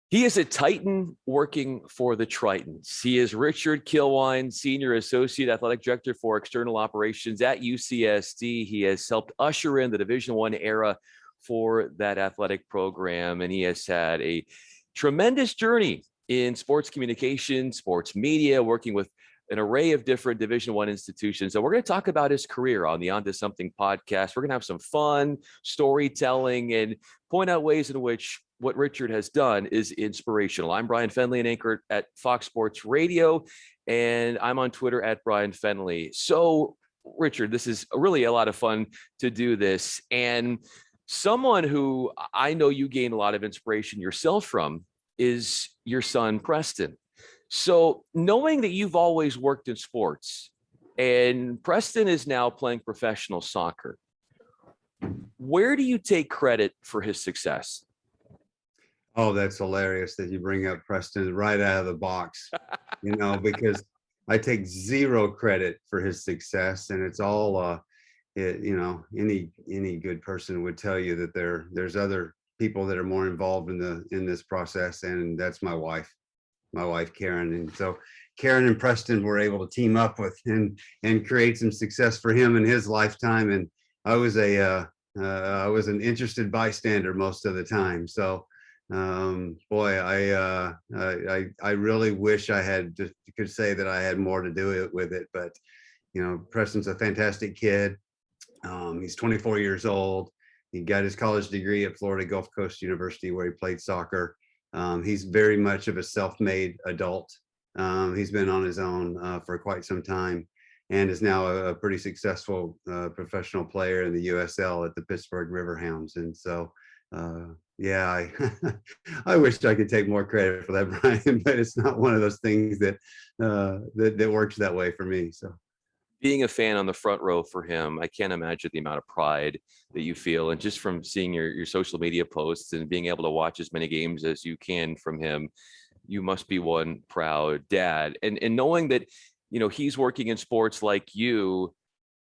He is a Titan working for the Tritons. He is Richard Kilwien, Senior Associate Athletic Director for External Operations at UCSD. He has helped usher in the Division I era for that athletic program, and he has had a tremendous journey in sports communication, sports media, working with an array of different Division I institutions. So we're going to talk about his career on the Onto Something podcast. We're going to have some fun storytelling and point out ways in which what Richard has done is inspirational. I'm Bryan Fenley, an anchor at Fox Sports Radio, and I'm on Twitter at Bryan Fenley. So, Richard, this is really a lot of fun to do this. And someone who I know you gain a lot of inspiration yourself from is your son, Preston. So, knowing that you've always worked in sports and Preston is now playing professional soccer, where do you take credit for his success? Oh, that's hilarious that you bring up Preston right out of the box, because I take zero credit for his success, and it's all, any good person would tell you that there's other people that are more involved in this process, and that's my wife Karen. And so Karen and Preston were able to team up with and create some success for him in his lifetime, and I was an interested bystander most of the time. So. Boy, I really wish I could say that I had more to do with it, but Preston's a fantastic kid. He's 24 years old. He got his college degree at Florida Gulf Coast University, where he played soccer. He's very much of a self-made adult. He's been on his own for quite some time, and is now a pretty successful professional player in the USL at the Pittsburgh Riverhounds. And so yeah, I wish I could take more credit for that, Bryan, but it's not one of those things that works that way for me. So, being a fan on the front row for him, I can't imagine the amount of pride that you feel. And just from seeing your social media posts and being able to watch as many games as you can from him, you must be one proud dad. And knowing that, he's working in sports like you,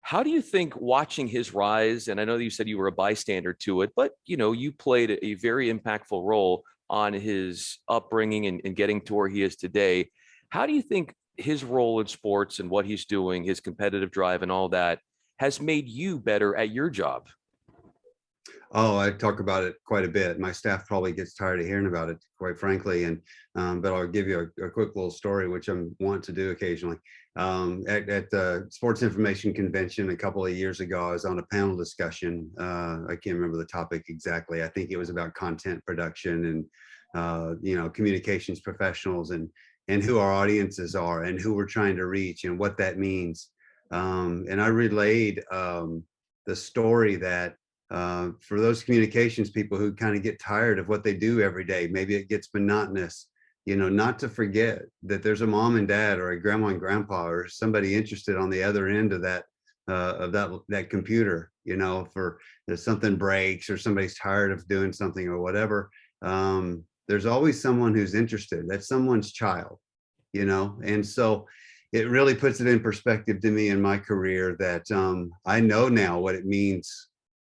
how do you think watching his rise, and I know that you said you were a bystander to it, but you played a very impactful role on his upbringing and getting to where he is today. How do you think his role in sports and what he's doing, his competitive drive and all that, has made you better at your job? Oh, I talk about it quite a bit. My staff probably gets tired of hearing about it, quite frankly. And but I'll give you a quick little story, which I want to do occasionally. At the Sports Information Convention a couple of years ago, I was on a panel discussion. I can't remember the topic exactly. I think it was about content production and communications professionals and who our audiences are and who we're trying to reach and what that means. And I relayed the story that for those communications people who kind of get tired of what they do every day, maybe it gets monotonous, not to forget that there's a mom and dad or a grandma and grandpa or somebody interested on the other end of that computer, for if something breaks or somebody's tired of doing something or whatever. There's always someone who's interested. That's someone's child, and so it really puts it in perspective to me in my career that I know now what it means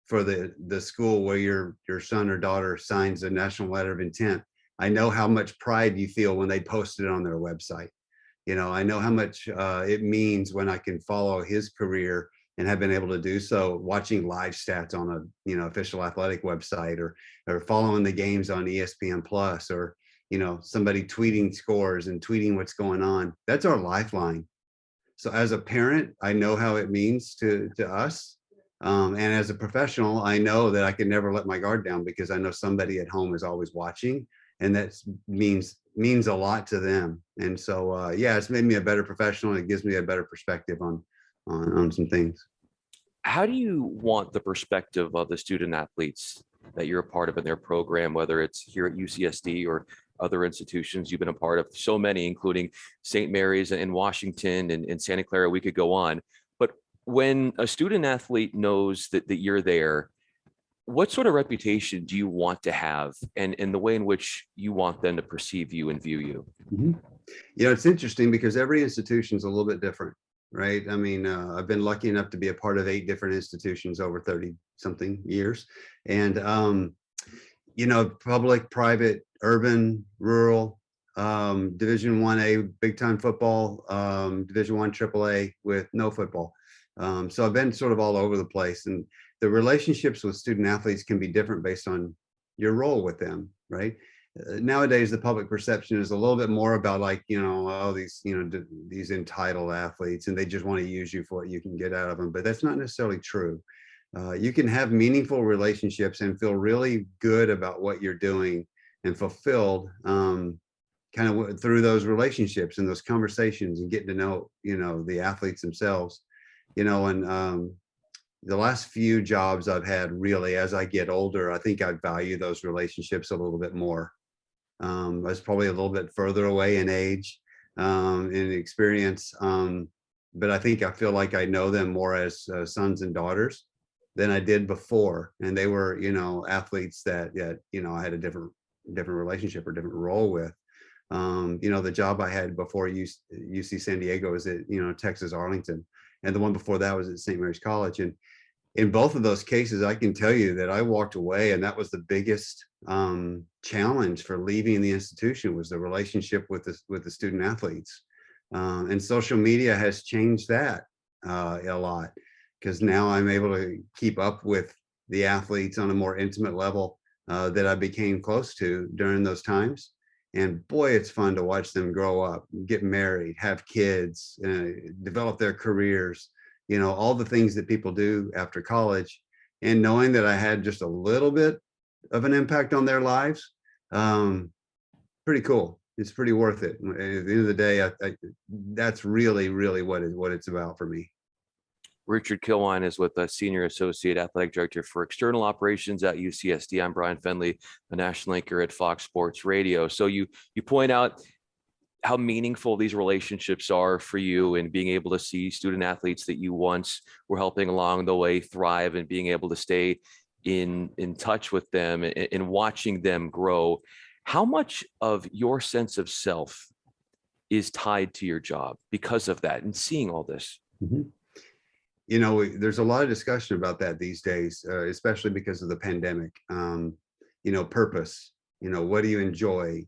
for the school where your son or daughter signs a national letter of intent. I know how much pride you feel when they post it on their website. I know how much it means when I can follow his career and have been able to do so, watching live stats on a official athletic website or following the games on ESPN Plus, or somebody tweeting scores and tweeting what's going on. That's our lifeline. So as a parent, I know how it means to us. And as a professional, I know that I can never let my guard down because I know somebody at home is always watching, and that means a lot to them. And so, it's made me a better professional, and it gives me a better perspective on some things. How do you want the perspective of the student athletes that you're a part of in their program, whether it's here at UCSD or other institutions you've been a part of, so many, including St. Mary's in Washington and Santa Clara, we could go on. But when a student athlete knows that you're there, what sort of reputation do you want to have, and the way in which you want them to perceive you and view you? Mm-hmm. It's interesting because every institution is a little bit different, right? I mean, I've been lucky enough to be a part of 8 different institutions over 30 something years. And, public, private, urban, rural, Division 1A big time football, Division 1 AAA with no football. So I've been sort of all over the place, and the relationships with student athletes can be different based on your role with them, right? Nowadays, the public perception is a little bit more about like, oh, these, these entitled athletes, and they just want to use you for what you can get out of them. But that's not necessarily true. You can have meaningful relationships and feel really good about what you're doing and fulfilled kind of through those relationships and those conversations and getting to know, the athletes themselves, and the last few jobs I've had, really, as I get older, I think I value those relationships a little bit more. I was probably a little bit further away in age, in experience, but I think I feel like I know them more as sons and daughters than I did before. And they were, athletes that I had a different relationship or different role with. The job I had before UC San Diego was at, Texas Arlington, and the one before that was at St. Mary's College. And in both of those cases, I can tell you that I walked away, and that was the biggest challenge for leaving the institution, was the relationship with the student athletes. And social media has changed that a lot, because now I'm able to keep up with the athletes on a more intimate level that I became close to during those times. And boy, it's fun to watch them grow up, get married, have kids, develop their careers, all the things that people do after college. And knowing that I had just a little bit of an impact on their lives, pretty cool. It's pretty worth it. At the end of the day, that's really, really what it's about for me. Richard Kilwien is with us, Senior Associate Athletic Director for External Operations at UCSD. I'm Bryan Fenley, a national anchor at Fox Sports Radio. So you point out how meaningful these relationships are for you, and being able to see student athletes that you once were helping along the way thrive, and being able to stay in touch with them and watching them grow. How much of your sense of self is tied to your job because of that and seeing all this? Mm-hmm. There's a lot of discussion about that these days, especially because of the pandemic. Purpose, what do you enjoy?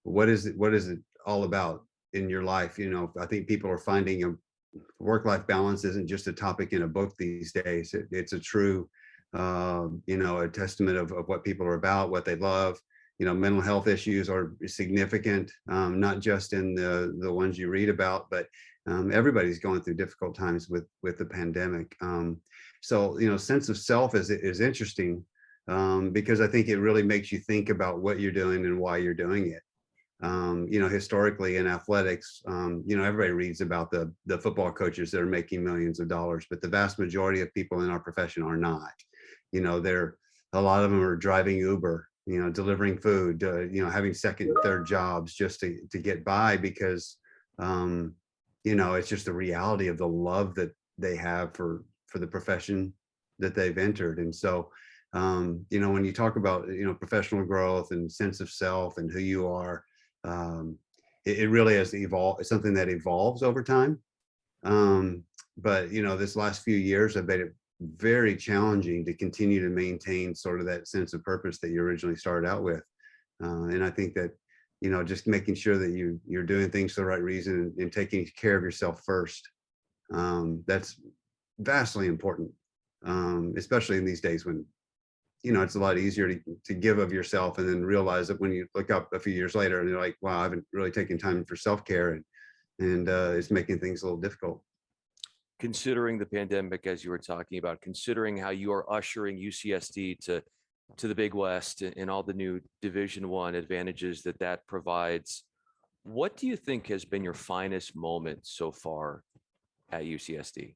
What is it all about in your life? I think people are finding a work-life balance isn't just a topic in a book these days. It's a true, a testament of what people are about, what they love. Mental health issues are significant, not just in the ones you read about, but everybody's going through difficult times with the pandemic. So, sense of self is interesting, because I think it really makes you think about what you're doing and why you're doing it. Historically in athletics, everybody reads about the football coaches that are making millions of dollars, but the vast majority of people in our profession are not. A lot of them are driving Uber, delivering food, having second and third jobs just to get by, because it's just the reality of the love that they have for the profession that they've entered. And so, when you talk about, professional growth and sense of self and who you are, it really has evolved. It's something that evolves over time. But, this last few years have made it very challenging to continue to maintain sort of that sense of purpose that you originally started out with. And I think that, just making sure that you're doing things for the right reason and taking care of yourself first. That's vastly important, especially in these days when, it's a lot easier to give of yourself and then realize that when you look up a few years later and you're like, wow, I haven't really taken time for self-care, and it's making things a little difficult. Considering the pandemic, as you were talking about, considering how you are ushering UCSD to the Big West and all the new Division I advantages that provides, what do you think has been your finest moment so far at UCSD?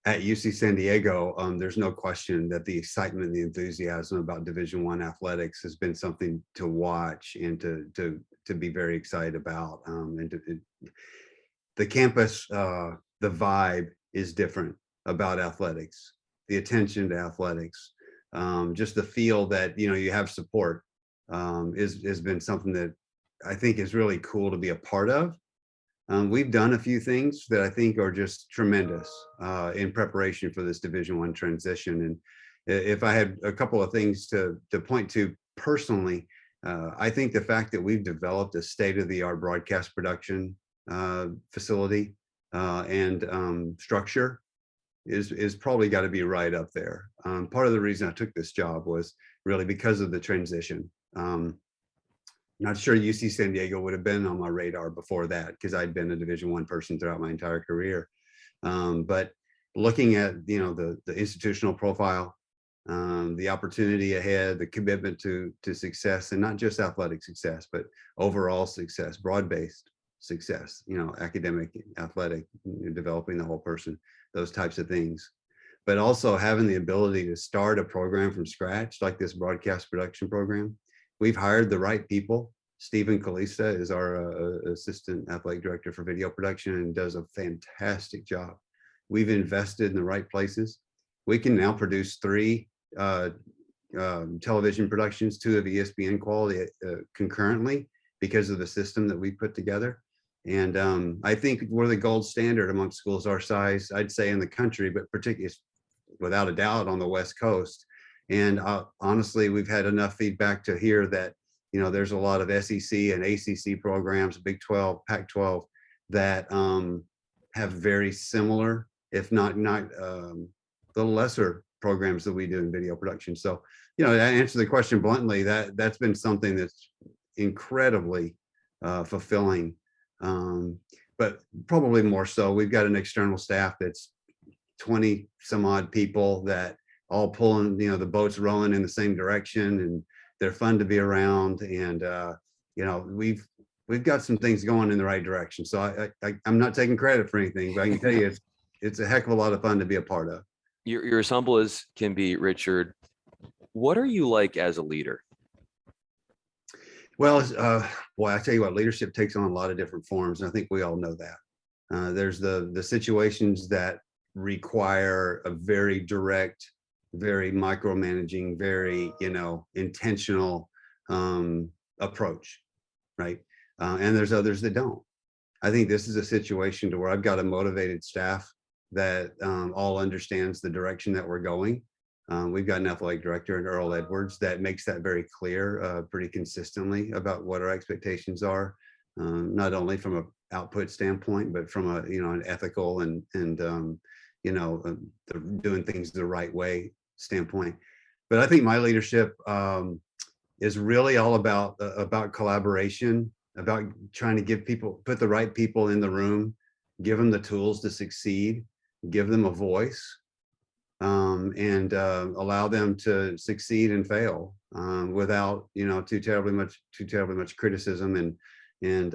At UC San Diego, there's no question that the excitement and the enthusiasm about Division I athletics has been something to watch and to be very excited about. The campus, the vibe is different about athletics, the attention to athletics, just the feel that you have support, has been something that I think is really cool to be a part of. We've done a few things that I think are just tremendous in preparation for this Division I transition. And if I had a couple of things to point to personally, I think the fact that we've developed a state-of-the-art broadcast production facility and structure is probably got to be right up there. Part of the reason I took this job was really because of the transition. Not sure UC San Diego would have been on my radar before that, because I'd been a Division I person throughout my entire career. But looking at, you know, the institutional profile, the opportunity ahead, the commitment to success, and not just athletic success, but overall success, broad-based success, you know, academic, athletic, developing the whole person, those types of things. But also having the ability to start a program from scratch, like this broadcast production program. We've hired the right people. Stephen Kalista is our assistant athletic director for video production and does a fantastic job. We've invested in the right places. We can now produce 3 television productions, 2 of ESPN quality concurrently, because of the system that we put together. And I think we're the gold standard amongst schools our size, I'd say, in the country, but particularly without a doubt on the West Coast. And honestly, we've had enough feedback to hear that, you know, there's a lot of SEC and ACC programs, Big 12, Pac-12, that have very similar, if not the lesser programs that we do in video production. So, you know, to answer the question bluntly, that's been something that's incredibly fulfilling. But probably more so, we've got an external staff that's 20 some odd people that all pulling, you know, the boat's rowing in the same direction, and they're fun to be around. And you know, we've got some things going in the right direction. So I'm not taking credit for anything, but I can tell you it's a heck of a lot of fun to be a part of. You're as humble as can be, Richard. What are you like as a leader? Well, boy, I tell you what, leadership takes on a lot of different forms, and I think we all know that. There's the situations that require a very direct, very micromanaging, very, you know, intentional approach, right? And there's others that don't. I think this is a situation to where I've got a motivated staff that all understands the direction that we're going. We've got an athletic director in Earl Edwards that makes that very clear pretty consistently about what our expectations are, not only from an output standpoint, but from a, you know, an ethical and you know, doing things the right way standpoint. But I think my leadership is really all about collaboration, about trying to give people, put the right people in the room, give them the tools to succeed, give them a voice, and allow them to succeed and fail without, you know, too terribly much criticism and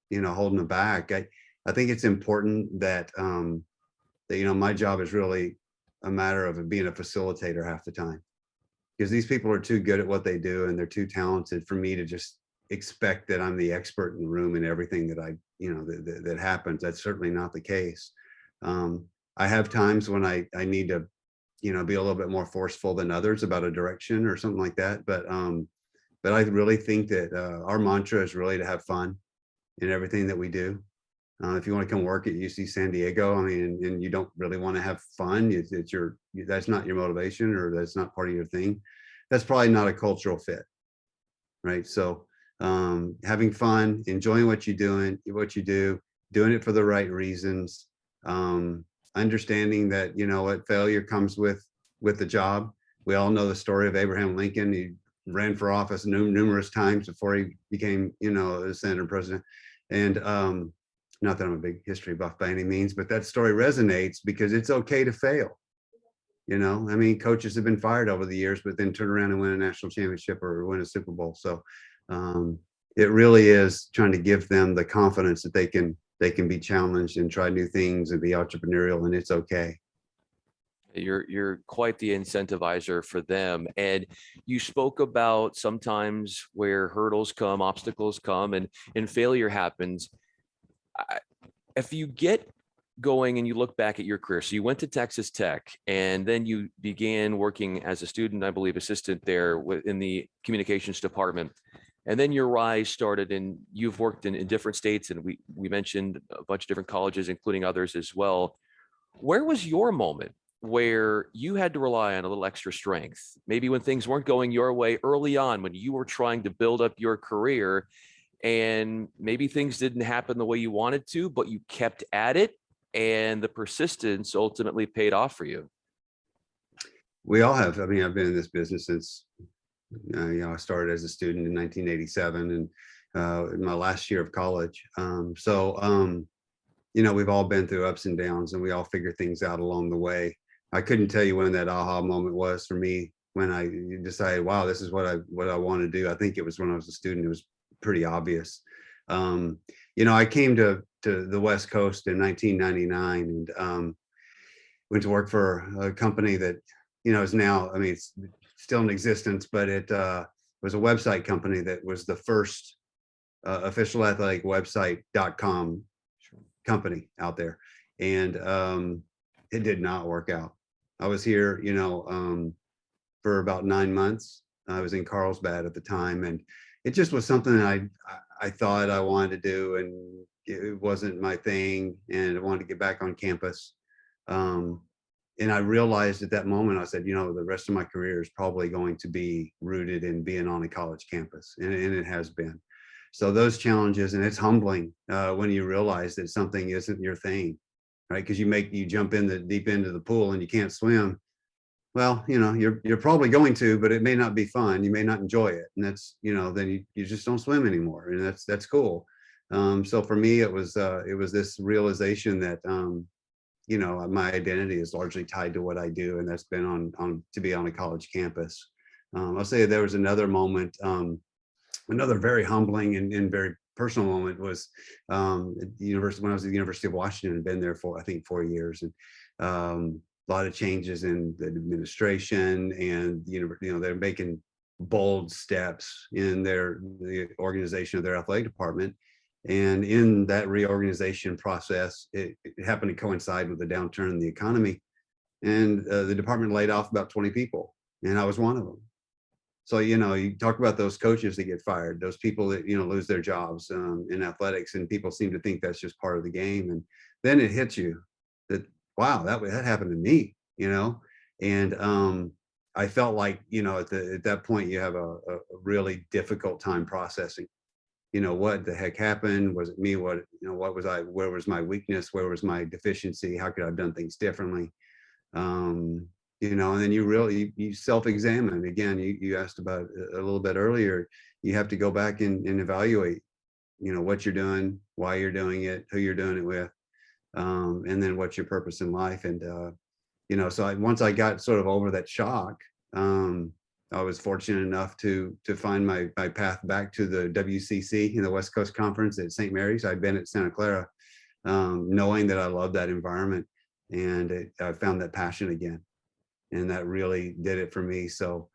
you know, holding them back. I think it's important that that, you know, my job is really a matter of being a facilitator half the time, because these people are too good at what they do and they're too talented for me to just expect that I'm the expert in the room and everything that I, you know, that happens. That's certainly not the case. I have times when I need to, you know, be a little bit more forceful than others about a direction or something like that. But I really think that our mantra is really to have fun in everything that we do. If you want to come work at UC San Diego, I mean, and you don't really want to have fun, that's not your motivation, or that's not part of your thing, that's probably not a cultural fit, right? So having fun, enjoying what you do, doing it for the right reasons, understanding that, you know, what failure comes with the job. We all know the story of Abraham Lincoln. He ran for office numerous times before he became, you know, a senator president. And not that I'm a big history buff by any means, but that story resonates because it's okay to fail. You know, I mean, coaches have been fired over the years, but then turn around and win a national championship or win a Super Bowl. So it really is trying to give them the confidence that they can be challenged and try new things and be entrepreneurial, and it's okay. You're quite the incentivizer for them. And you spoke about sometimes where hurdles come, obstacles come, and failure happens. If you get going and you look back at your career, so you went to Texas Tech and then you began working as a student, I believe, assistant there in the communications department. And then your rise started, and you've worked in different states, and we mentioned a bunch of different colleges, including others as well. Where was your moment where you had to rely on a little extra strength, maybe when things weren't going your way early on, when you were trying to build up your career, and maybe things didn't happen the way you wanted to, but you kept at it, and the persistence ultimately paid off for you. We all have. I mean, I've been in this business since, I started as a student in 1987, and in my last year of college. We've all been through ups and downs, and we all figure things out along the way. I couldn't tell you when that aha moment was for me, when I decided, wow, this is what I want to do. I think it was when I was a student. It was pretty obvious. I came to the West Coast in 1999, and went to work for a company that, is now, I mean, it's still in existence, but it was a website company that was the first official athletic website.com company out there. And it did not work out. I was here, for about 9 months. I was in Carlsbad at the time, and it just was something that I thought I wanted to do, and it wasn't my thing, and I wanted to get back on campus. And I realized at that moment, I said, the rest of my career is probably going to be rooted in being on a college campus, and it has been. So those challenges, and it's humbling when you realize that something isn't your thing, right? Because you jump in the deep end of the pool and you can't swim. Well, you're probably going to, but it may not be fun. You may not enjoy it, and that's, then you just don't swim anymore, and that's cool. So for me, it was this realization that my identity is largely tied to what I do, and that's been on to be on a college campus. I'll say there was another moment, another very humbling and very personal moment was at the university, when I was at the University of Washington, and been there for, I think, 4 years, and a lot of changes in the administration, and they're making bold steps in the organization of their athletic department. And in that reorganization process, it happened to coincide with the downturn in the economy, and the department laid off about 20 people, and I was one of them. So, you talk about those coaches that get fired, those people that, lose their jobs in athletics, and people seem to think that's just part of the game. And then it hits you that, wow, that happened to me, and I felt like, at that point, you have a really difficult time processing, what the heck happened? Was it me? What was I, where was my weakness? Where was my deficiency? How could I have done things differently? And then you self-examine. Again, you asked about a little bit earlier. You have to go back and evaluate, what you're doing, why you're doing it, who you're doing it with, and then what's your purpose in life. And so once I got sort of over that shock, I was fortunate enough to find my path back to the WCC, the West Coast Conference at St. Mary's. I'd been at Santa Clara, knowing that I loved that environment, and I found that passion again, and that really did it for me. So,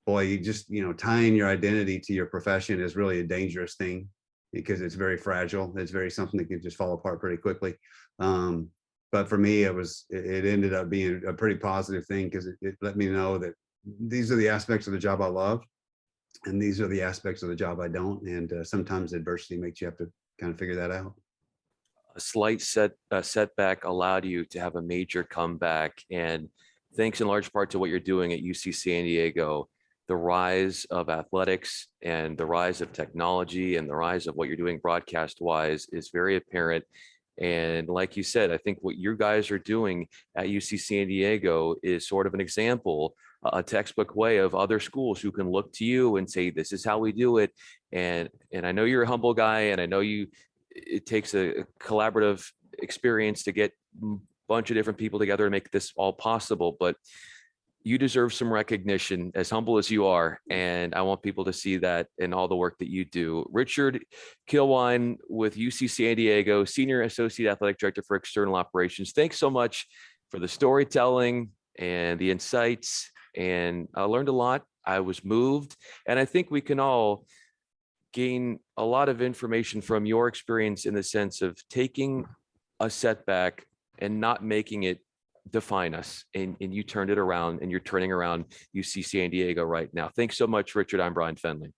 boy, you just, tying your identity to your profession is really a dangerous thing, because it's very fragile. It's very something that can just fall apart pretty quickly. But for me, it ended up being a pretty positive thing, because it let me know that these are the aspects of the job I love, and these are the aspects of the job I don't. And sometimes adversity makes you have to kind of figure that out. A slight setback allowed you to have a major comeback, and thanks in large part to what you're doing at UC San Diego, the rise of athletics and the rise of technology and the rise of what you're doing broadcast wise is very apparent. And like you said, I think what you guys are doing at UC San Diego is sort of an example, a textbook way of other schools who can look to you and say, this is how we do it. And I know you're a humble guy, and I know it takes a collaborative experience to get a bunch of different people together to make this all possible, but you deserve some recognition, as humble as you are. And I want people to see that in all the work that you do. Richard Kilwien with UC San Diego, Senior Associate Athletic Director for External Operations. Thanks so much for the storytelling and the insights. And I learned a lot. I was moved. And I think we can all gain a lot of information from your experience, in the sense of taking a setback and not making it define us. And you turned it around, and you're turning around UC San Diego right now. Thanks so much, Richard. I'm Bryan Fenley.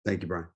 Thank you, Bryan.